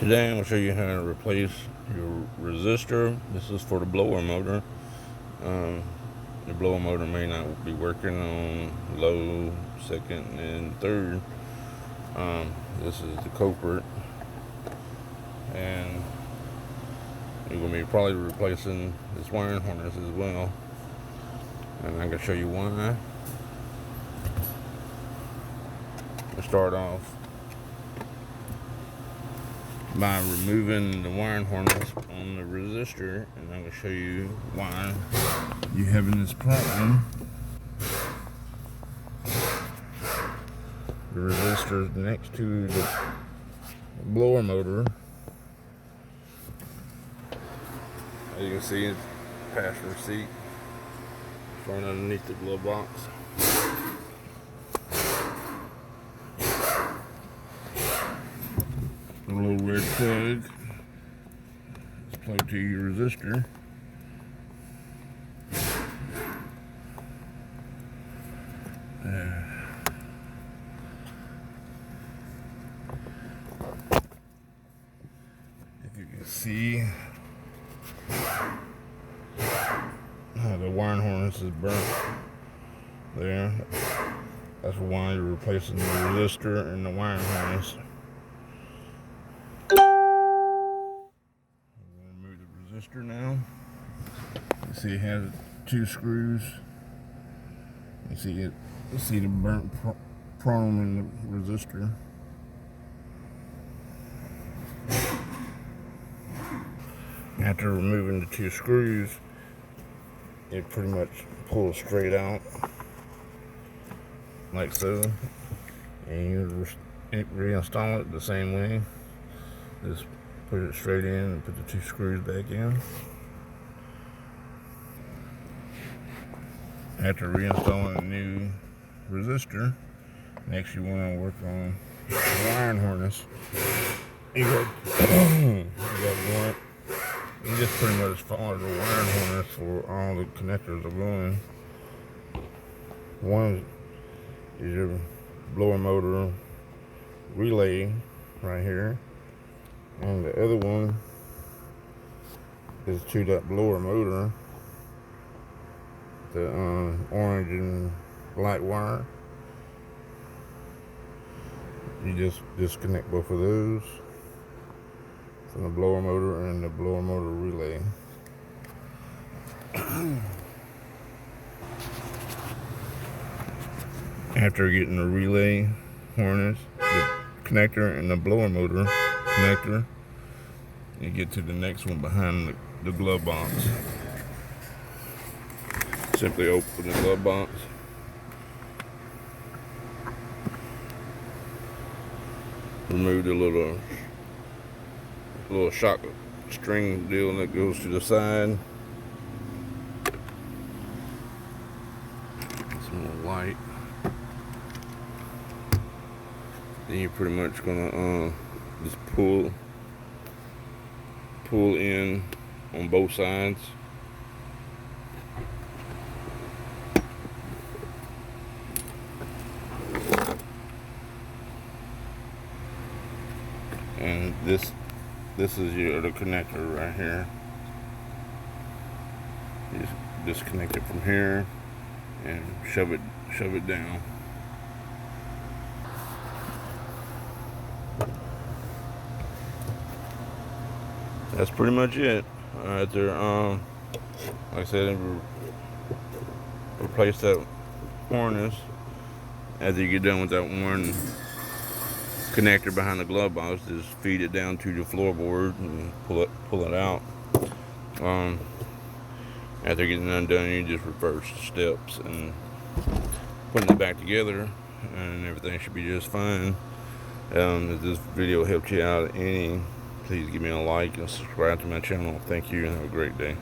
Today I'm going to show you how to replace your resistor. This is for the blower motor. The blower motor may not be working on low, second, and third. This is the culprit, and you're going to be probably replacing this wiring harness as well, and I'm going to show you why. We'll start off by removing the wiring harness on the resistor, and I'm going to show you why you're having this problem. The resistor is next to the blower motor. As you can see, it's passenger seat, right underneath the glove box. A little red plug. It's plugged to your resistor. If you can see, the wiring harness is burnt there. That's why you're replacing the resistor and the wiring harness. Remove the resistor now. You see it has 2 screws. You see the burnt chrome in the resistor. After removing the 2 screws, it pretty much pulls straight out like so, and you reinstall it the same way. Just put it straight in and put the 2 screws back in. After reinstalling a new resistor, next you want to work on the wiring harness. You just pretty much follow the wiring harness for all the connectors are going. One is your blower motor relay right here, and the other one is to that blower motor, the orange and black wire. You just disconnect both of those from the blower motor and the blower motor relay. After getting the relay harness, the connector, and the blower motor connector, you get to the next one behind the glove box. Simply open the glove box. Remove the little shock string deal that goes to the side. Some more light. Then you're pretty much gonna just pull in on both sides. And this is your other connector right here. You just disconnect it from here and shove it down. That's pretty much it. Alright there. Like I said, replace that harness. After you get done with that one connector behind the glove box, just feed it down to the floorboard and pull it out. After getting undone, you just reverse the steps and putting it back together, and everything should be just fine. If this video helped you out any, please give me a like and subscribe to my channel. Thank you and have a great day.